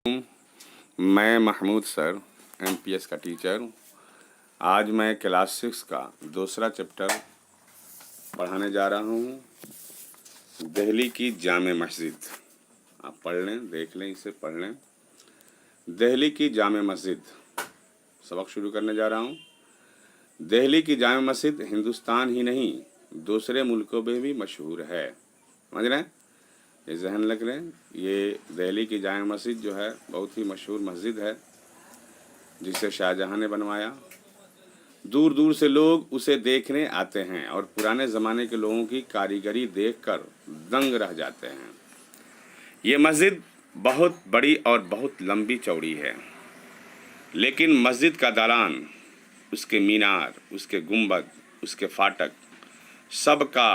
मैं Mahmood sir MPS का teacher हूँ। आज मैं क्लास 6 का दूसरा चैप्टर पढ़ाने जा रहा हूँ, दिल्ली की जामे मस्जिद। आप पढ़ लें, देख लें, इसे पढ़ लें। दिल्ली की जामे मस्जिद सबक शुरू करने जा रहा हूँ। दिल्ली की जामे मस्जिद हिंदुस्तान ही नहीं दूसरे मुल्कों में भी मशहूर है। समझ रहे हैं? ये जहन लग रहे हैं। ये दिल्ली की जामे मस्जिद जो है बहुत ही मशहूर मस्जिद है, जिसे शाहजहां ने बनवाया। दूर दूर से लोग उसे देखने आते हैं और पुराने ज़माने के लोगों की कारीगरी देखकर दंग रह जाते हैं। ये मस्जिद बहुत बड़ी और बहुत लंबी चौड़ी है, लेकिन मस्जिद का दालान, उसके मीनार, उसके गुंबद, उसके फाटक, सबका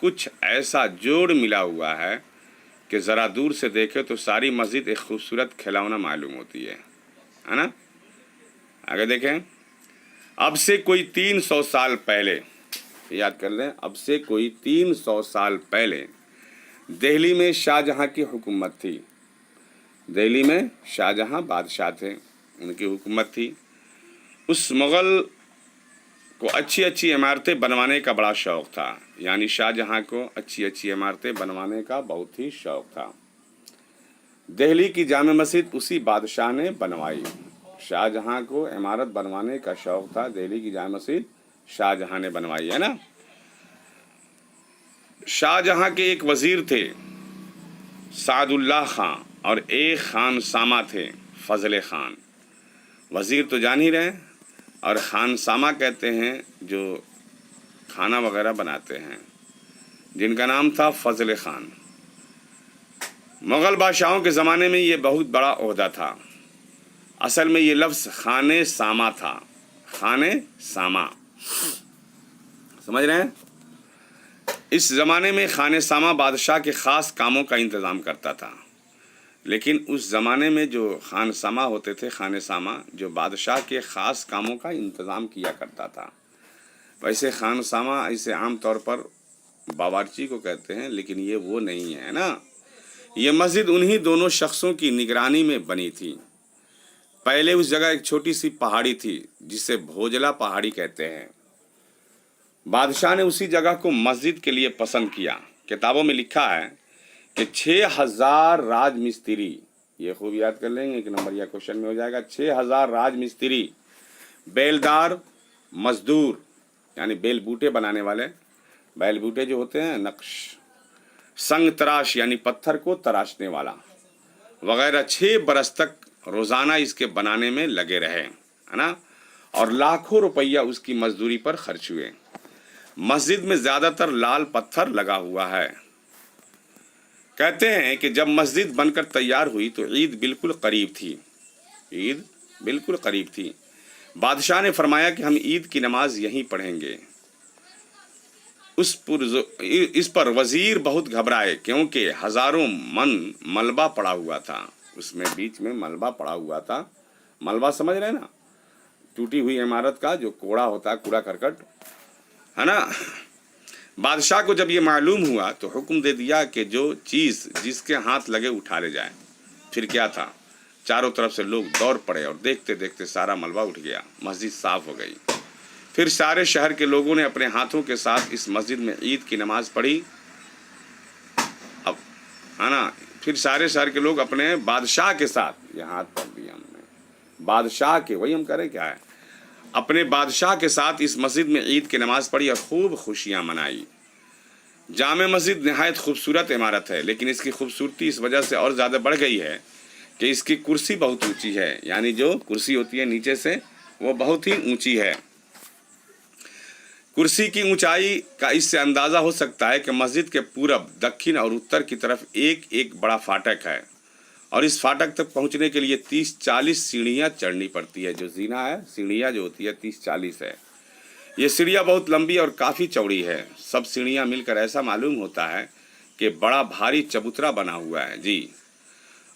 कुछ ऐसा जोड़ मिला हुआ है कि ज़रा दूर से देखे तो सारी मस्जिद एक खूबसूरत खिलौना मालूम होती है ना? आगे देखें। अब से कोई 300 साल पहले, याद कर लें, अब से कोई 300 साल पहले दिल्ली में शाहजहां की हुकूमत थी। दिल्ली में शाहजहां बादशाह थे, उनकी हुकूमत थी। उस मुग़ल को अच्छी अच्छी इमारतें बनवाने का बड़ा शौक़ था, यानी शाहजहां को अच्छी अच्छी इमारतें बनवाने का बहुत ही शौक़ था। दिल्ली की जामे मस्जिद उसी बादशाह ने बनवाई। शाहजहां को इमारत बनवाने का शौक़ था, दिल्ली की जामे मस्जिद शाहजहां ने बनवाई, है ना? शाहजहां के एक वज़ीर थे सादुल्लाह खां और एक खानसामा थे फजल खान। वज़ीर तो जान ही रहे, और खानसामा कहते हैं जो खाना वगैरह बनाते हैं, जिनका नाम था फजल खान। मुग़ल बादशाहों के ज़माने में ये बहुत बड़ा ओहदा था। असल में ये लफ्ज़ खाने सामा था, खाने सामा। समझ रहे हैं? इस ज़माने में खाने सामा बादशाह के ख़ास कामों का इंतज़ाम करता था, लेकिन उस ज़माने में जो खानसामा होते थे, खाने सामा, जो बादशाह के ख़ास कामों का इंतज़ाम किया करता था। वैसे खानसामा इसे आम तौर पर बावर्ची को कहते हैं, लेकिन ये वो नहीं है ना। ये मस्जिद उन्हीं दोनों शख्सों की निगरानी में बनी थी। पहले उस जगह एक छोटी सी पहाड़ी थी जिसे भोजला पहाड़ी कहते हैं। बादशाह ने उसी जगह को मस्जिद के लिए पसंद किया। किताबों में लिखा है कि 6000 राजमिस्त्री, ये खूब याद कर लेंगे, एक नंबर या क्वेश्चन में हो जाएगा, 6000 राजमिस्त्री, बेलदार, मजदूर यानी बेल बूटे बनाने वाले, बैल बूटे जो होते हैं, नक्श, संग तराश यानी पत्थर को तराशने वाला वगैरह 6 बरस तक रोज़ाना इसके बनाने में लगे रहे, है ना? और लाखों रुपया उसकी मजदूरी पर खर्च हुए। मस्जिद में ज़्यादातर लाल पत्थर लगा हुआ है। कहते हैं कि जब मस्जिद बनकर तैयार हुई तो ईद बिल्कुल करीब थी। ईद बिल्कुल करीब थी। बादशाह ने फरमाया कि हम ईद की नमाज यहीं पढ़ेंगे। इस पर वज़ीर बहुत घबराए, क्योंकि हज़ारों मन मलबा पड़ा हुआ था। उसमें बीच में मलबा पड़ा हुआ था। मलबा समझ रहे हैं ना? टूटी हुई इमारत का जो कोड़ा होता है, कूड़ा करकट, है ना? बादशाह को जब ये मालूम हुआ तो हुक्म दे दिया कि जो चीज़ जिसके हाथ लगे उठा ले जाए। फिर क्या था, चारों तरफ से लोग दौड़ पड़े और देखते देखते सारा मलबा उठ गया, मस्जिद साफ़ हो गई। फिर सारे शहर के लोगों ने अपने हाथों के साथ इस मस्जिद में ईद की नमाज़ पढ़ी। अब, है ना? फिर सारे शहर के लोग अपने बादशाह के साथ, ये हाथ पढ़ दिया हमने, बादशाह के, वही हम करें क्या है, अपने बादशाह के साथ इस मस्जिद में ईद की नमाज़ पढ़ी और खूब खुशियाँ मनाई। जामे मस्जिद नहायत खूबसूरत इमारत है, लेकिन इसकी खूबसूरती इस वजह से और ज़्यादा बढ़ गई है कि इसकी कुर्सी बहुत ऊंची है, यानी जो कुर्सी होती है नीचे से, वो बहुत ही ऊंची है। कुर्सी की ऊंचाई का इससे अंदाज़ा हो सकता है कि मस्जिद के पूरब, दक्षिण और उत्तर की तरफ एक एक बड़ा फाटक है, और इस फाटक तक पहुंचने के लिए 30-40 सीढ़ियाँ चढ़नी पड़ती है। जो जीना है, सीढ़ियाँ जो होती है 30-40 है। ये सीढ़ियाँ बहुत लंबी और काफ़ी चौड़ी है। सब सीढ़ियाँ मिलकर ऐसा मालूम होता है कि बड़ा भारी चबूतरा बना हुआ है जी।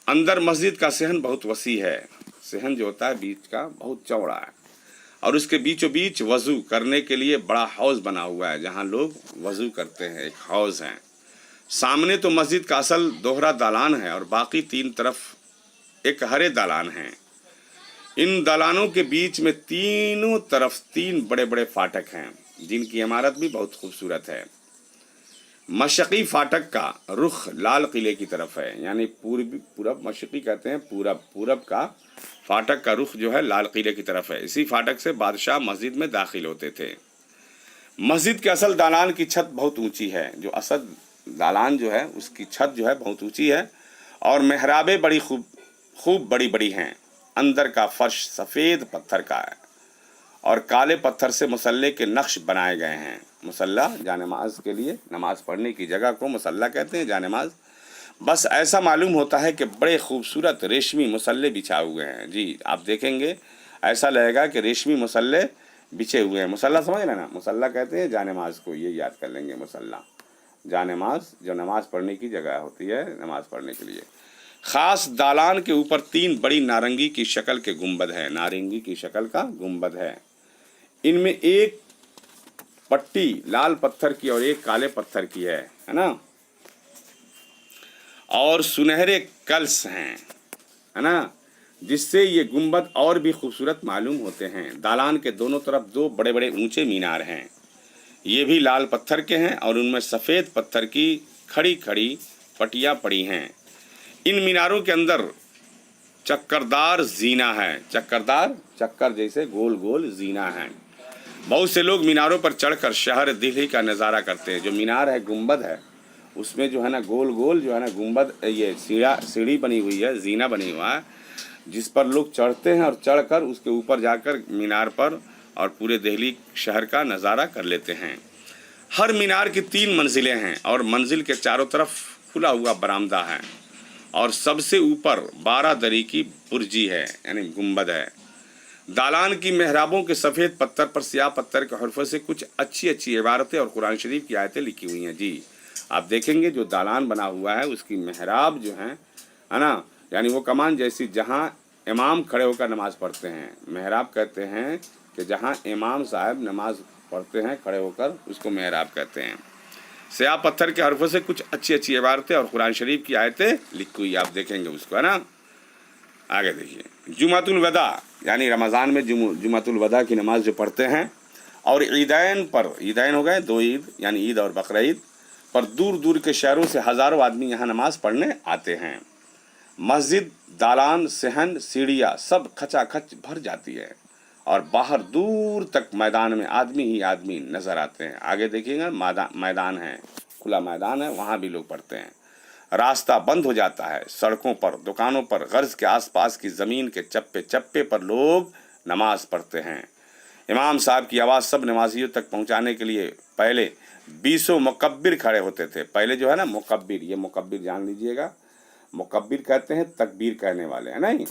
अंदर मस्जिद का सहन बहुत वसी है। सहन जो होता है बीच का, बहुत चौड़ा है, और उसके बीचों बीच वज़ू करने के लिए बड़ा हौज़ बना हुआ है, जहाँ लोग वज़ू करते हैं। एक हौज़ है। सामने तो मस्जिद का असल दोहरा दालान है और बाकी 3 तरफ एक हरे दालान हैं। इन दालानों के बीच में तीनों तरफ 3 बड़े बड़े फाटक हैं, जिनकी इमारत भी बहुत खूबसूरत है। मशरक़ी फाटक का रुख लाल किले की तरफ है, यानी पूरब मशरक़ी कहते हैं, पूरब का फाटक का रुख जो है लाल किले की तरफ है। इसी फाटक से बादशाह मस्जिद में दाखिल होते थे। मस्जिद के असल दालान की छत बहुत ऊंची है, जो असल दालान जो है उसकी छत जो है बहुत ऊंची है, और मेहराबें बड़ी खूब बड़ी बड़ी हैं। अंदर का फर्श सफ़ेद पत्थर का है और काले पत्थर से मुसल्ले के नक्श बनाए गए हैं। मुसल्ला जानमाज के लिए, नमाज पढ़ने की जगह को मुसल्ला कहते हैं, जानमाज। बस ऐसा मालूम होता है कि बड़े खूबसूरत रेशमी मुसल्ले बिछाए हुए हैं। जी, आप देखेंगे ऐसा लगेगा कि रेशमी मुसल्ले बिछे हुए हैं। मुसल्ला समझ लेना, मुसल्ला कहते हैं जानमाज को, ये याद कर लेंगे। मुसल्ला जानमाज जो नमाज पढ़ने की जगह होती है, नमाज पढ़ने के लिए। ख़ास दालान के ऊपर 3 बड़ी नारंगी की शक्ल के गुंबद हैं, नारंगी की शक्ल का गुंबद है। इनमें एक पट्टी लाल पत्थर की और एक काले पत्थर की है ना, और सुनहरे कलश हैं, है ना, जिससे ये गुंबद और भी खूबसूरत मालूम होते हैं। दालान के दोनों तरफ 2 बड़े बड़े ऊंचे मीनार हैं, ये भी लाल पत्थर के हैं और उनमें सफ़ेद पत्थर की खड़ी खड़ी पटियाँ पड़ी हैं। इन मीनारों के अंदर चक्करदार जीना है, चक्कर जैसे गोल गोल जीना है। बहुत से लोग मीनारों पर चढ़कर शहर दिल्ली का नज़ारा करते हैं। जो मीनार है, गुंबद है, उसमें जो है ना गोल गोल जो है ना गुंबद, ये सीढ़ी बनी हुई है, जीना बनी हुआ है, जिस पर लोग चढ़ते हैं और चढ़कर उसके ऊपर जाकर मीनार पर और पूरे दिल्ली शहर का नज़ारा कर लेते हैं। हर मीनार की 3 मंजिलें हैं और मंजिल के चारों तरफ खुला हुआ बरामदा है, और सबसे ऊपर 12 दरी की बुर्जी है, यानी गुंबद है। दालान की मेहराबों के सफ़ेद पत्थर पर स्याह पत्थर के हरफों से कुछ अच्छी अच्छी इबारतें और कुरान शरीफ की आयतें लिखी हुई हैं। जी, आप देखेंगे जो दालान बना हुआ है उसकी मेहराब जो है ना, यानी वो कमान जैसी जहाँ इमाम खड़े होकर नमाज़ पढ़ते हैं। मेहराब कहते हैं कि जहाँ इमाम साहब नमाज पढ़ते हैं खड़े होकर, उसको मेहराब कहते हैं। स्याह पत्थर के हरफों से कुछ अच्छी अच्छी इबारतें और कुरान शरीफ की आयतें लिखी हुई, आप देखेंगे उसको, है ना। आगे देखिए, जुमातुल वदा, यानी रमज़ान में जुमातुल वदा की नमाज जो पढ़ते हैं, और ईदैन पर, ईदैन हो गए 2 ईद, यानी ईद और बकरा ईद पर दूर दूर के शहरों से हज़ारों आदमी यहाँ नमाज पढ़ने आते हैं। मस्जिद, दालान, सहन, सीढ़ियाँ सब खचाखच भर जाती है और बाहर दूर तक मैदान में आदमी ही आदमी नज़र आते हैं। आगे देखिएगा, मैदान है, खुला मैदान है, वहाँ भी लोग पढ़ते हैं। रास्ता बंद हो जाता है। सड़कों पर, दुकानों पर, गर्ज के आसपास की ज़मीन के चप्पे चप्पे पर लोग नमाज पढ़ते हैं। इमाम साहब की आवाज़ सब नमाजियों तक पहुंचाने के लिए पहले 20 मुकब्बिर खड़े होते थे। पहले जो है ना मुकब्बिर, ये मुकब्बिर जान लीजिएगा, मुकब्बिर कहते हैं तकबीर कहने वाले, है नहीं,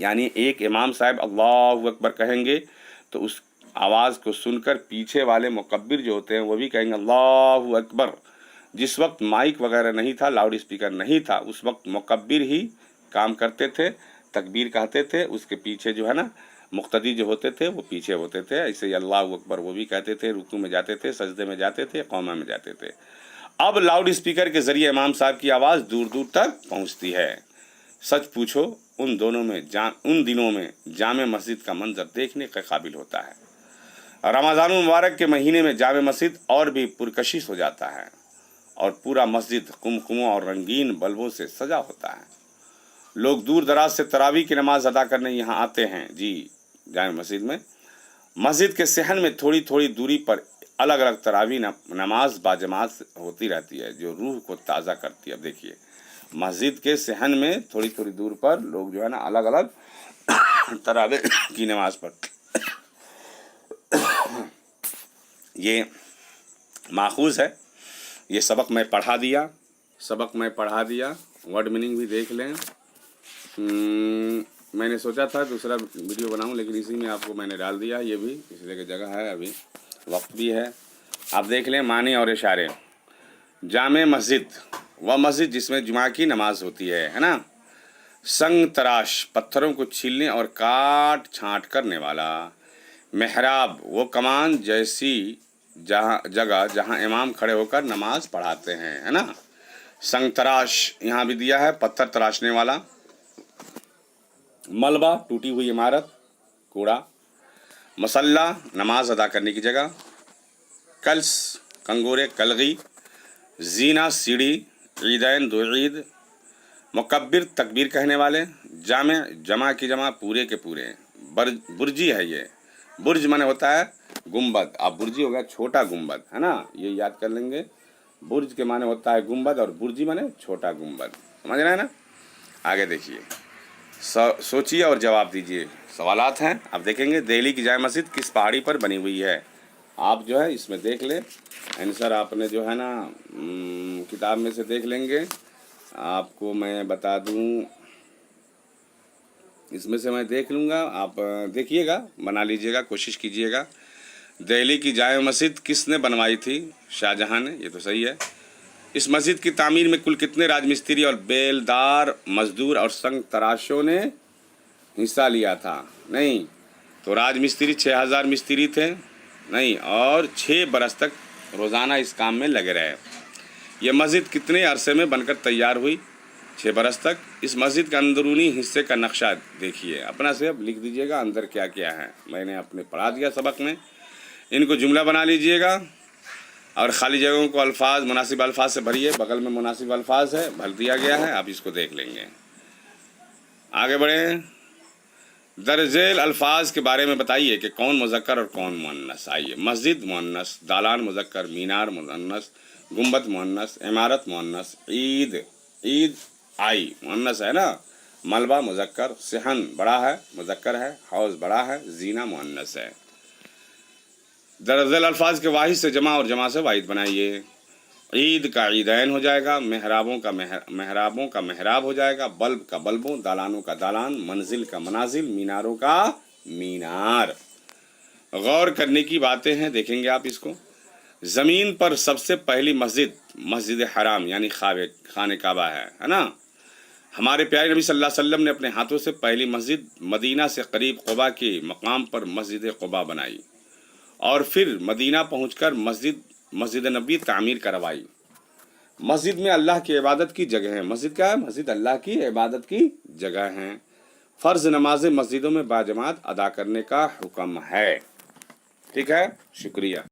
यानी एक इमाम साहब अल्लाहु अकबर कहेंगे तो उस आवाज़ को सुनकर पीछे वाले मुकब्बिर जो होते हैं वो भी कहेंगे अल्लाहु अकबर। जिस वक्त माइक वगैरह नहीं था, लाउड स्पीकर नहीं था, उस वक्त मुकब्बिर ही काम करते थे, तकबीर कहते थे। उसके पीछे जो है ना मुक्तदी जो होते थे वो पीछे होते थे। ऐसे ही अल्लाहु अकबर वो भी कहते थे, रुकू में जाते थे, सजदे में जाते थे, क़ौमा में जाते थे। अब लाउड स्पीकर के ज़रिए इमाम साहब की आवाज़ दूर दूर तक पहुँचती है। सच पूछो, उन दिनों में जामे मस्जिद का मंजर देखने के काबिल होता है। रमज़ान मुबारक के महीने में जामे मस्जिद और भी पुरकशिश हो जाता है और पूरा मस्जिद कुमकुमों और रंगीन बल्बों से सजा होता है। लोग दूर दराज से तरावी की नमाज अदा करने यहाँ आते हैं। जी, जामे मस्जिद में, मस्जिद के सहन में थोड़ी थोड़ी दूरी पर अलग अलग तरावी नमाज बाजमात होती रहती है, जो रूह को ताज़ा करती है। देखिए, मस्जिद के सहन में थोड़ी थोड़ी दूर पर लोग जो है ना अलग अलग तरावी की नमाज पढ़ते। ये माखूज़ है, ये सबक मैं पढ़ा दिया, वर्ड मीनिंग भी देख लें। मैंने सोचा था दूसरा वीडियो बनाऊं, लेकिन इसी में आपको मैंने डाल दिया। ये भी इसलिए की जगह है, अभी वक्त भी है, आप देख लें। मानी और इशारे। जामे मस्जिद, वह मस्जिद जिसमें जुमा की नमाज होती है ना। संग तराश, पत्थरों को छीलने और काट छांट करने वाला। मेहराब, वो कमान जैसी जहाँ इमाम खड़े होकर नमाज पढ़ाते हैं, है ना। संग तराश यहाँ भी दिया है, पत्थर तराशने वाला। मलबा टूटी हुई इमारत, कूड़ा। मसल्ला नमाज अदा करने की जगह। कल्स कंगोरे कलगी। जीना सीढ़ी। ईदैन दो ईद। मुकब्बिर तकबीर कहने वाले। जामे जमा की जमा पूरे के पूरे। बुर्जी है ये, बुर्ज माने होता है गुम्बद, अब बुर्जी हो गया छोटा गुम्बद, है ना, ये याद कर लेंगे। बुर्ज के माने होता है गुम्बद और बुर्जी माने छोटा गुम्बद, समझ रहे हैं ना। आगे देखिए, सोचिए और जवाब दीजिए। सवालात हैं, अब देखेंगे दिल्ली की जामे मस्जिद किस पहाड़ी पर बनी हुई है। आप जो है इसमें देख ले, आंसर आपने जो है ना किताब में से देख लेंगे। आपको मैं बता दूं, इसमें से मैं देख लूँगा, आप देखिएगा, बना लीजिएगा, कोशिश कीजिएगा। दिल्ली की जामे मस्जिद किसने बनवाई थी? शाहजहाँ ने, ये तो सही है। इस मस्जिद की तामीर में कुल कितने राजमिस्त्री और बेलदार मजदूर और संग तराशों ने हिस्सा लिया था? नहीं, तो राजमिस्त्री 6000 मिस्त्री थे, नहीं, और 6 बरस तक रोज़ाना इस काम में लगे रहे। ये मस्जिद कितने अरसे में बनकर तैयार हुई? 6 बरस तक। इस मस्जिद के अंदरूनी हिस्से का नक्शा देखिए, अपना से अब लिख दीजिएगा अंदर क्या क्या है, मैंने अपने पढ़ा दिया सबक में। इनको जुमला बना लीजिएगा और ख़ाली जगहों को अल्फाज, मुनासिब अल्फाज से भरिए। बगल में मुनासिब अल्फाज है, भर दिया गया है, आप इसको देख लेंगे। आगे बढ़ें। दरजेल अल्फाज के बारे में बताइए कि कौन मुज़क्कर और कौन मुअन्नस। आइए, मस्जिद मुअन्नस, दालान मुज़क्कर, मीनार मुअन्नस, गुम्बद मुअन्नस, इमारत मुअन्नस, ईद, ईद आई मुअन्नस है ना, मलबा मुज़क्कर, सिहन बड़ा है मुज़क्कर है, हौज़ बड़ा है, जीना मुअन्नस है। दरजेल अल्फाज के वाहिद से जमा और जमा से वाहिद बनाइए। ईद का ईदैन हो जाएगा, महराबों का महराब हो जाएगा, बल्ब का बल्बों, दालानों का दालान, मंजिल का मनाजिल, मीनारों का मीनार। गौर करने की बातें हैं, देखेंगे आप इसको। ज़मीन पर सबसे पहली मस्जिद मस्जिद हराम यानी खाने काबा है ना। हमारे प्यारे नबी सल्लल्लाहु अलैहि वसल्लम ने अपने हाथों से पहली मस्जिद मदीना से करीब क़ुबा के मकाम पर मस्जिद क़ुबा बनाई और फिर मदीना पहुंचकर मस्जिद नबी तामीर करवाई। मस्जिद में अल्लाह की इबादत की जगह है। मस्जिद क्या है? मस्जिद अल्लाह की इबादत की जगह है। फ़र्ज़ नमाज़ें मस्जिदों में बाजमात अदा करने का हुक्म है। ठीक है, शुक्रिया।